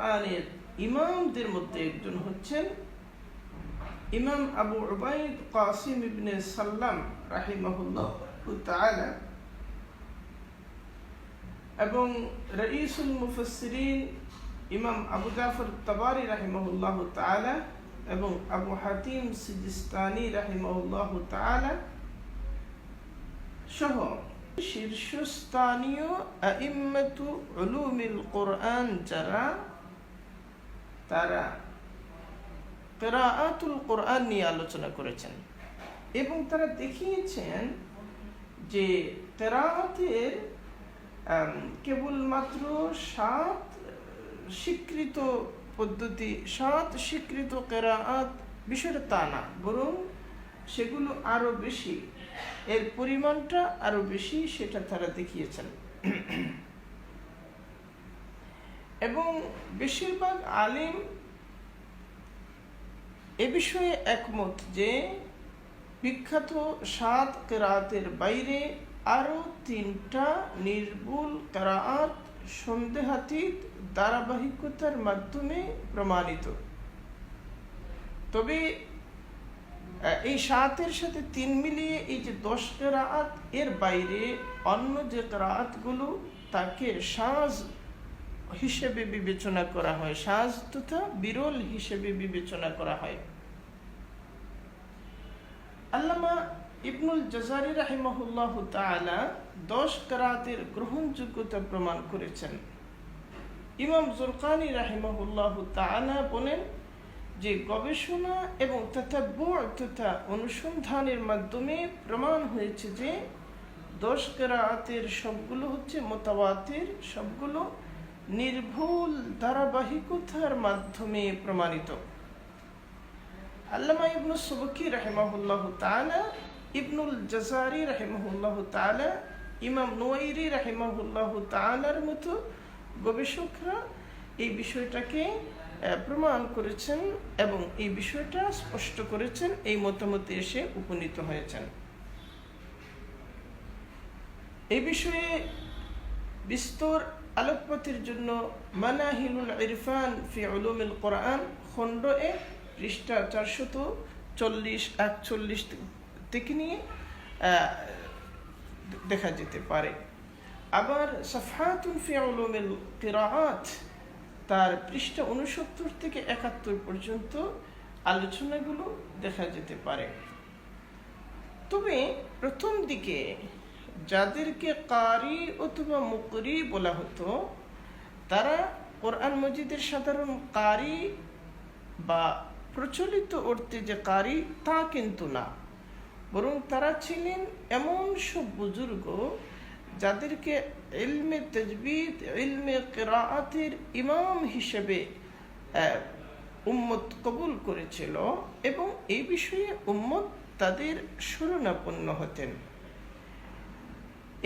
কোরআনের ইমামদের মধ্যে একজন হচ্ছেন ইমাম আবু উবাইদ কাসিম ইবনে সাল্লাম রাহিমাহুল্লাহু তাআলা এবং রাইসুল মুফাসসিরিন ইমাম আবু জাফর তাবারি রাহিমাহুল্লাহু তাআলা এবং আবু হাতিম সিজিস্তানি রাহিমাহুল্লাহু তাআলা সহ শীর্ষস্থানীয় আইম্মাতু উলুমিল কোরআন যারা, তারা কিরাআতুল কোরআন নিয়ে আলোচনা করেছেন এবং তারা দেখিয়েছেন যে কিরাআতের কেবলমাত্র 7 স্বীকৃত পদ্ধতি, 7 স্বীকৃত কিরাআত বিষয়টা তা না, বরং সেগুলো আরো বেশি, এর পরিমাণটা আরো বেশি, সেটা তারা দেখিয়েছেন। এবং বেশিরভাগ আলিম এ বিষয়ে একমত যে বিখ্যাত 7 কিরাআতের বাইরে আরো 3টা নির্ভুল কিরাআত সন্দেহাতীত ধারাবাহিকতার মাধ্যমে প্রমাণিত। তবে এই 7-এর সাথে 3 মিলিয়ে এই যে 10 কিরাআত, এর বাইরে অন্য যে কিরাআতগুলো তাকে শায হিসেবে বিবেচনা করা হয়, শায তথা বিরল হিসেবে বিবেচনা করা হয়। আল্লামা ইবনুল জাযারি রাহিমাহুল্লাহু তাআলা 10 কিরাআতের গ্রহণযোগ্যতা প্রমাণ করেছেন। ইমাম জুরকানি রাহিমাহুল্লাহু তাআলা বলেন যে গবেষণা এবং তাতাব্বুর তথা অনুসন্ধানের মাধ্যমে প্রমাণ হয়েছে যে 10 কিরাআতের সবগুলো হচ্ছে মুতাওয়াতির, সবগুলো নির্ভুল ধারাবাহিকতার মাধ্যমে প্রমাণিত। আল্লামা ইবনে সুবকি রাহিমাহুল্লাহু তাআলা, ইবনুল জাযারি রাহিমাহুল্লাহু তাআলা, ইমাম নুয়াইরি রাহিমাহুল্লাহু তাআলার মতো গবেষকরা এই বিষয়টাকে প্রমাণ করেছেন এবং এই বিষয়টা স্পষ্ট করেছেন, এই মতামতে এসে উপনীত হয়েছেন। এই বিষয়ে বিস্তর আলোকপাতের জন্য মানাহিলুল ইরফান ফি উলুমিল কোরআন খণ্ড 1 পৃষ্ঠা 440-41 থেকে নিয়ে দেখা যেতে পারে। আবার সাফহাতুন ফি উলুমিল কিরাআত তার পৃষ্ঠা 69 থেকে 71 পর্যন্ত আলোচনাগুলো দেখা যেতে পারে। তবে প্রথম দিকে যাদেরকে কারি অথবা মুকরি বলা হতো, তারা কোরআন মজিদের সাধারণ কারি বা প্রচলিত অর্থে যে কারি তা কিন্তু না, বরং তারা ছিলেন এমন সব বুজুর্গ যাদেরকে ইলমে তাজবিদ, ইলমে কিরাআতের ইমাম হিসেবে উম্মত কবুল করেছিল এবং এই বিষয়ে উম্মত তাদের শরণাপন্ন হতেন।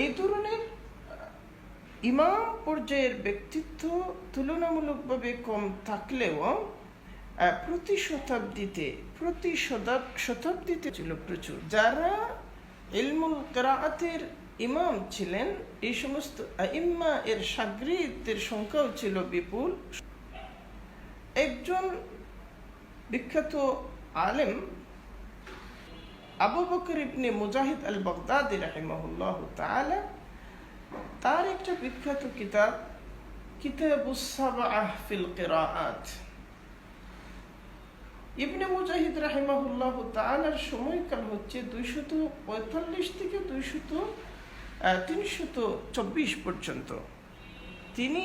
এই ধরনের ইমাম পর্যায়ের ব্যক্তিত্ব তুলনামূলকভাবে কম থাকলেও প্রতি শতাব্দীতে ছিল প্রচুর। যারা ইলমুল কিরাআতের ইমাম ছিলেন, এই সমস্ত আইম্মা এর শাগরিদদের সংখ্যাও ছিল বিপুল। একজন বিখ্যাত আলেম আবু বকর ইবনে মুজাহিদ আল বাগদাদি রাহিমাহুল্লাহু তাআলা, তার একটা বিখ্যাত কিতাব কিতাবুস সাবআহ ফিল কিরাআত। ইবনে মুজাহিদ রাহিমাহুল্লাহু তাআলার সময়কাল হচ্ছে 245 থেকে 324 পর্যন্ত। তিনি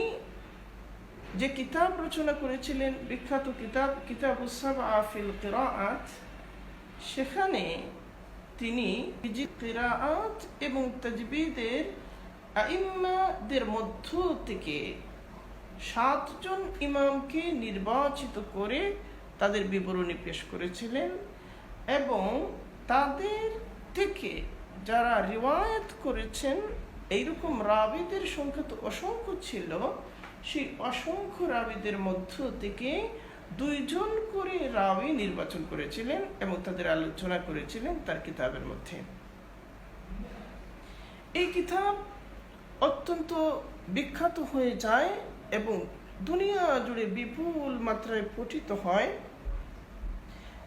যে কিতাব রচনা করেছিলেন, বিখ্যাত কিতাব কিতাবুস সাবআহ ফিল কিরাআত, সেখানে তিনি কিরাআত এবং তাজবিদের আইম্মাদের মধ্য থেকে 7 জন ইমামকে নির্বাচিত করে তাদের বিবরণী পেশ করেছিলেন এবং তাদের থেকে যারা রিওয়ায়াত করেছেন, এইরকম রাবীদের সংখ্যা তো অসংখ্য ছিল, সেই অসংখ্য রাবীদের মধ্য থেকে 2 জন করে রাবী নির্বাচন করেছিলেন এবং তাদের আলোচনা করেছিলেন তার কিতাবের মধ্যে। এই কিতাব অত্যন্ত বিখ্যাত হয়ে যায় এবং দুনিয়া জুড়ে বিপুল মাত্রায় পঠিত হয়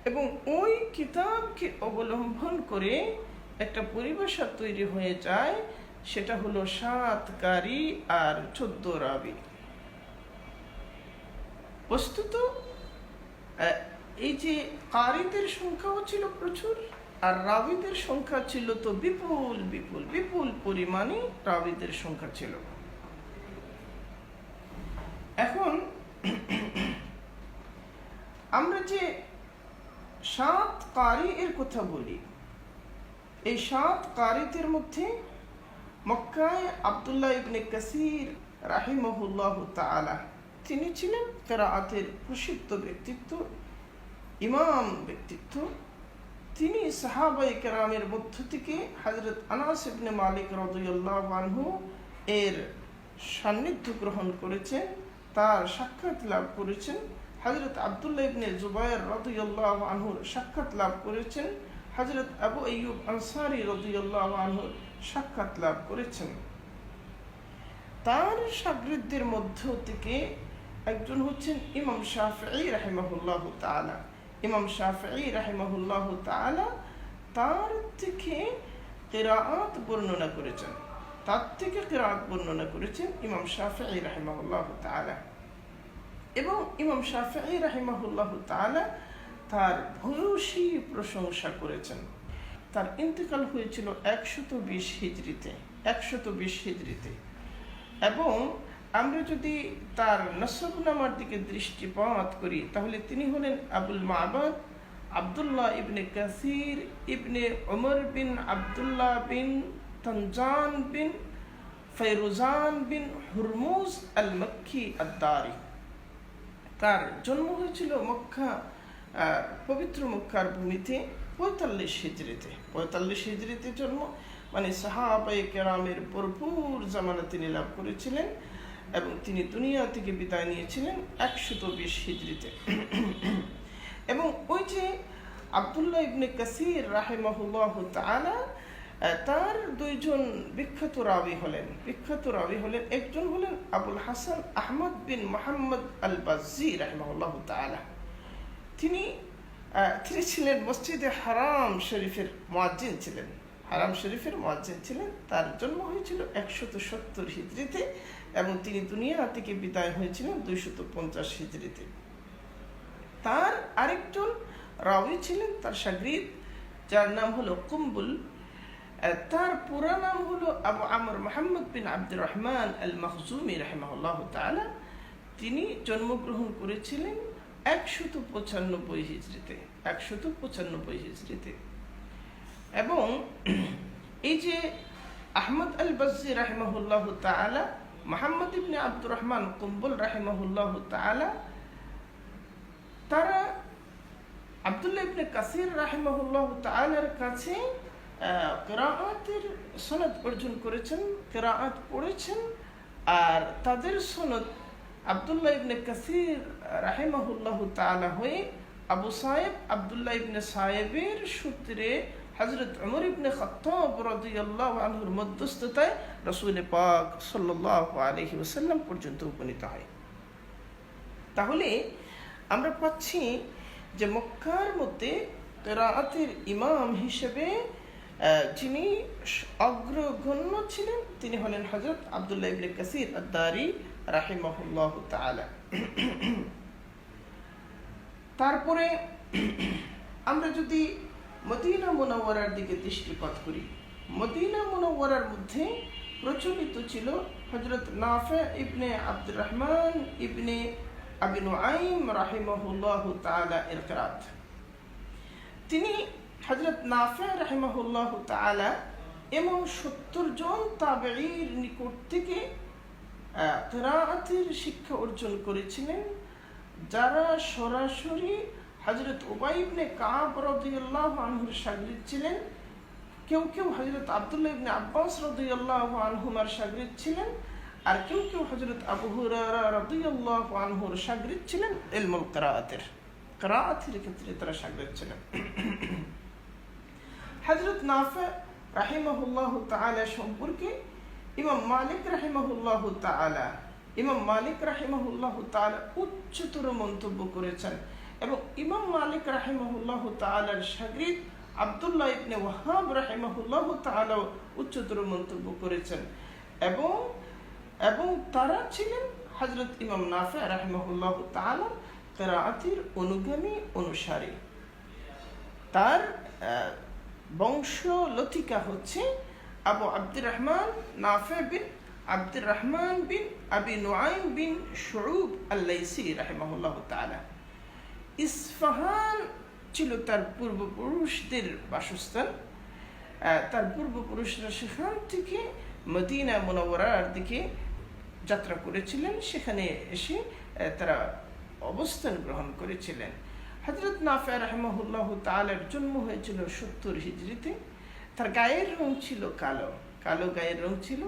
এবং ওই কিতাবকে অবলম্বন করে একটা পরিভাষা তৈরি হয়ে যায়, সেটা হলো 7 কারি আর 14 রাবি। বস্তুত এই যে কারিদের সংখ্যাও ছিল প্রচুর, আর রাবিদের সংখ্যা ছিল তো বিপুল বিপুল বিপুল পরিমাণে রাবিদের সংখ্যা ছিল। এখন আমরা যে 7 কারি এর কথা বলি, এই 7 কারিদের মধ্যে মক্কায় আব্দুল্লাহ ইবনে কাসির রাহিমাহুল্লাহ তাআলা, তিনি ছিলেন কিরাআতের প্রসিদ্ধ ব্যক্তিত্ব, ইমাম ব্যক্তিত্ব। তিনি সাহাবায়ে কেরামের মধ্য থেকে হযরত আনাস ইবনে মালিক রাদিয়াল্লাহু আনহু এর সান্নিধ্য গ্রহণ করেছেন, তার সাক্ষাৎ লাভ করেছেন। হযরত আব্দুল্লাহ ইবনে জুবায়ের রাদিয়াল্লাহু আনহুর সাক্ষাৎ লাভ করেছেন, হযরত আবু আইয়ুব আনসারী রাদিয়াল্লাহু আনহুর সাক্ষাৎ লাভ করেছেন। তার শাগিরদের মধ্য থেকে একজন হচ্ছেন ইমাম শাফিঈ রাহিমাহুল্লাহ তাআলা। ইমাম শাফিঈ রাহিমাহুল্লাহ তাআলা তার থেকে কিরাআত বর্ণনা করেছেন, ইমাম শাফিঈ রাহিমাহুল্লাহ তাআলা। এবং ইমাম শাফিঈ রাহিমাহুল্লাহ তাআলা তার ভূয়সী প্রশংসা করেছেন। তার ইন্তেকাল হয়েছিল 120 হিজরিতে। এবং আমরা যদি তার নসবনামার দিকে দৃষ্টিপাত করি, তাহলে তিনি হলেন আবুল মাবাদ আব্দুল্লাহ ইবনে কাসির ইবনে উমর বিন আব্দুল্লাহ বিন তানজান বিন ফৈরুজান বিন হুরমুজ আল মক্কি আদ-দারি। তার জন্ম হয়েছিল মক্কা, পবিত্র মক্কার ভূমিতে 45 হিজরিতে জন্ম, মানে সাহাবায়ে কেরামের ভরপুর জামানা তিনি লাভ করেছিলেন এবং তিনি দুনিয়া থেকে বিদায় নিয়েছিলেন 120 হিজরিতে। এবং ওই যে আব্দুল্লাহ ইবনে কাসির রাহিমাহুল্লাহ তাআলা, তার দুইজন বিখ্যাত রাবি হলেন, একজন হলেন আবুল হাসান আহমদ বিন মুহাম্মদ আল বাজ্জি রাহিমাহুল্লাহ তাআলা। তিনি ছিলেন মসজিদে হারাম শরীফের মুয়াজ্জিন ছিলেন। তার জন্ম হয়েছিল 170 হিজরিতে এবং তিনি দুনিয়া থেকে বিদায় হয়েছিলেন 250 হিজরিতে। তার আরেকজন রাবি ছিলেন তার শাগিরদ, যার নাম হলো কুম্বুল। তার পুরা নাম হলো আবু আমর মুহাম্মদ বিন আব্দুর রহমান আল মখজুমি রাহিমাহুল্লাহ তাআলা। তিনি জন্মগ্রহণ করেছিলেন 195 হিজরিতে। এবং এই যে আহমদ আল বাজ্জি রাহিমাহুল্লাহ তাআলা, মুহাম্মদ ইবনে আব্দুর রহমান কুম্বুল রাহিমাহুল্লাহ তাআলা, তারা আব্দুল্লাহ ইবনে কাসির রাহিমাহুল্লাহ তাআলার কাছে কিরাআতের সনদ অর্জন করেছেন, কিরাআত পড়েছেন। আর তাদের সনদ আব্দুল্লাহ ইবনে কাসির রাহিমাহুল্লাহ তাআলা হয়ে আবু সায়েব আব্দুল্লাহ ইবনে সায়েবের সূত্রে হযরত উমর ইবনে খাত্তাব রাদিয়াল্লাহু আনহুর মধ্যস্থতায় রাসূল পাক সাল্লাল্লাহু আলাইহি ওয়াসাল্লাম পর্যন্ত উপনীত হয়। তাহলে আমরা পাচ্ছি যে মক্কার মধ্যে কিরাআতের ইমাম হিসেবে যিনি অগ্রগণ্য ছিলেন, তিনি হলেন হযরত আব্দুল্লাহ ইবনে কাসির আদ-দারি রাহিমাহুল্লাহ তাআলা। তারপরে আমরা যদি মদিনা মুনাওয়ারার দিকে দৃষ্টিপাত করি, মদিনা মুনাওয়ারার মধ্যে প্রচলিত ছিল হযরত নাফি ইবনে আব্দুর রহমান ইবনে আবি নুআইম রাহিমাহুল্লাহ তাআলা এর কিরাত। তিনি হযরত নাফি রাহিমাহুল্লাহ তাআলা এমন 70 জন তাবেঈর নিকট থেকে কিরাআতের শিক্ষা অর্জন করেছিলেন, যারা সরাসরি হযরত উবাই ইবনে কাব রাদিয়াল্লাহু আনহুর শাগিরদ ছিলেন। কেউ হযরত আব্দুল্লাহ ইবনে আব্বাস রাদিয়াল্লাহু আনহুমার শাগিরদ ছিলেন, আর কেউ হযরত আবু হুরায়রা রাদিয়াল্লাহু আনহুর শাগিরদ ছিলেন। ইলমুল কিরাআতের ক্ষেত্রে তারা শাগিরদ ছিলেন। হযরত নাফি রাহিমাহুল্লাহ তাআলা সম্পর্কে ইমাম মালিক রাহিমাহুল্লাহ তাআলা ইমাম মালিক রাহিমাহুল্লাহ তাআলা উচ্চতর মন্তব্য করেছেন, এবং ইমাম মালিক রাহিমাহুল্লাহ তাআলার শাগির্দ আব্দুল্লাহ ইবনে ওয়াহাব রাহিমাহুল্লাহ তাআলা উচ্চতর মন্তব্য করেছেন, এবং এবং তারা ছিলেন হযরত ইমাম নাফি রাহিমাহুল্লাহ তাআলা কিরাআতের অনুগামী অনুসারী। তার বংশ লতিকা হচ্ছে আবু আব্দুর রহমান নাফি বিন আব্দুর রহমান বিন আবি নুআইম বিন শুউব আল-লাইসি রাহিমাহুল্লাহ তাআলা। ইসফাহান ছিল তার পূর্বপুরুষদের বাসস্থান। তার পূর্বপুরুষরা সেখান থেকে মদিনা মুনাওয়ারার দিকে যাত্রা করেছিলেন, সেখানে এসে তারা অবস্থান গ্রহণ করেছিলেন। হযরত নাফি রাহিমাহুল্লাহ তাআলার জন্ম হয়েছিল 70 হিজরিতে। তার গায়ের রং ছিল কালো, কালো গায়ের রং ছিল।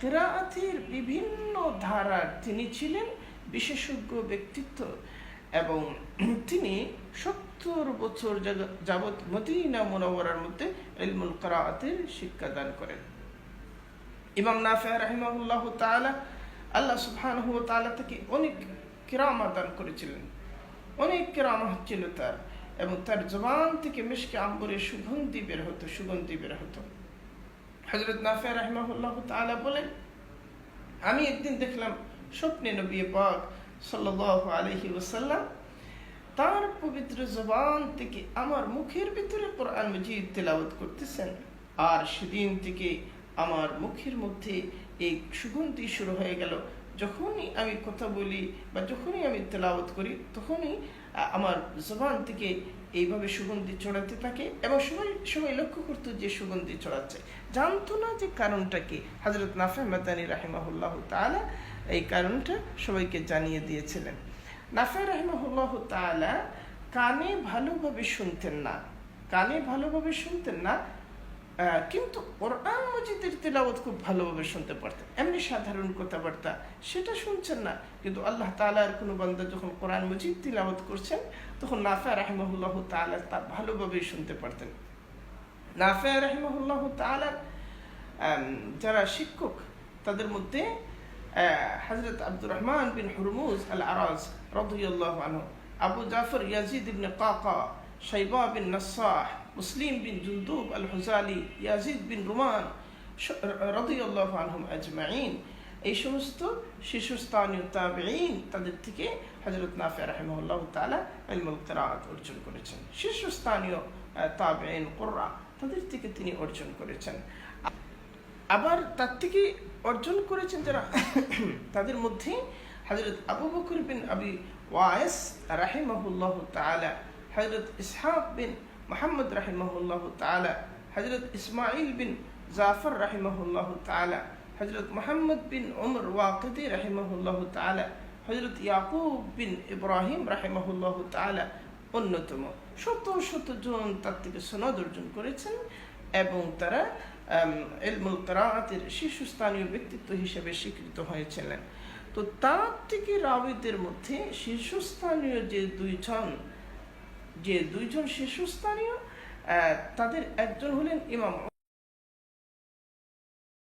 কিরাআতের বিভিন্ন ধারার তিনি ছিলেন বিশেষজ্ঞ ব্যক্তিত্ব, এবং তিনি 70 বছর যাবৎ মদিনা মুনাওয়ারার মধ্যে ইলমুল কিরাআতের শিক্ষাদান করেন। ইমাম নাফি রাহিমাহুল্লাহ তাআলা আল্লাহ সুবহানাহু ওয়া তাআলা তাকে অনেক কিরামত দান করেছিলেন, অনেক কিরামত ছিল তার, এবং তার জবান থেকে মিশকে আম্বরের সুগন্ধি বের হতো। হযরত নাফি রাহিমাহুল্লাহ তাআলা বলেন, আমি একদিন দেখলাম স্বপ্নে নবী পাক সাল্লাল্লাহু আলাইহি ওয়াসাল্লাম তার পবিত্র জবান থেকে আমার মুখের ভিতরে কোরআন মাজিদ তেলাওয়াত করতেছেন, আর সেদিন থেকে আমার মুখের মধ্যে এই সুগন্ধি শুরু হয়ে গেল। যখনই আমি কথা বলি বা যখনই আমি তেলাওয়াত করি, তখনই আমার জবান থেকে এইভাবে সুগন্ধি ছড়াতে থাকে, এবং সবাই লক্ষ্য করতো যে সুগন্ধি ছড়াচ্ছে, জানতো না যে কারণটা কি। হযরত নাফি মাদানী রাহিমাহুল্লাহ তাআলা এই কারণটা সবাইকে জানিয়ে দিয়েছিলেন। নাফি রাহিমাহুল্লাহ তাআলা কানে ভালোভাবে শুনতেন না, কিন্তু কোরআন মাজিদের তেলাওয়াত খুব ভালোভাবে শুনতে পারতেন। এমনি সাধারণ কথাবার্তা সেটা শুনছেন না, কিন্তু আল্লাহ তাআলার কোনো বান্দা যখন কোরআন মাজিদ তেলাওয়াত করছেন, তখন নাফি রাহিমাহুল্লাহ তাআলা তা ভালোভাবে শুনতে পারতেন। নাফি রাহিমাহুল্লাহ তাআলা যারা শিক্ষক, তাদের মধ্যে হযরত আব্দুর রহমান বিন হুরমুজ আল-আরাজ রাদিয়াল্লাহু আনহু, আবু জাফর ইয়াজিদ ইবনে কাকা, শাইবা বিন নাসাহ, মুসলিম বিন জুলদুব আল-হুজালি, ইয়াজিদ বিন রুমান রাদিয়াল্লাহু আনহুম আজমাইন, এই সমস্ত শীর্ষস্থানীয় তাবেঈন, তাদের থেকে হযরত নাফি রাহিমাহুল্লাহ তাআলা ইলমুল কিরাআত অর্জন করেছেন। শীর্ষস্থানীয় তাবেঈন কুররা, তাদের থেকে তিনি অর্জন করেছেন। আবার তার থেকে অর্জন করেছেন যারা, তাদের মধ্যে হযরত আবু বকর বিন আবি ওয়াইস রাহিমাহুল্লাহ তাআলা, হযরত ইসহাক বিন মুহাম্মদ রাহিমাহুল্লাহ তাআলা, হযরত ইসমাঈল বিন জাফর রাহিমাহুল্লাহ তাআলা, হযরত মুহাম্মদ বিন উমর ওয়াকিদি রাহিমাহুল্লাহ তাআলা, হযরত ইয়াকুব বিন ইব্রাহিম রাহিমাহুল্লাহ তাআলা অন্যতম। শত জন তার থেকে সনদ অর্জন করেছেন, এবং তারা ইলমুল কিরাআতের শীর্ষস্থানীয় ব্যক্তিত্ব হিসেবে স্বীকৃত হয়েছিলেন। তো তার থেকে রাবীদের মধ্যে শীর্ষস্থানীয় যে দুইজন শীর্ষস্থানীয়, তাদের একজন হলেন ইমাম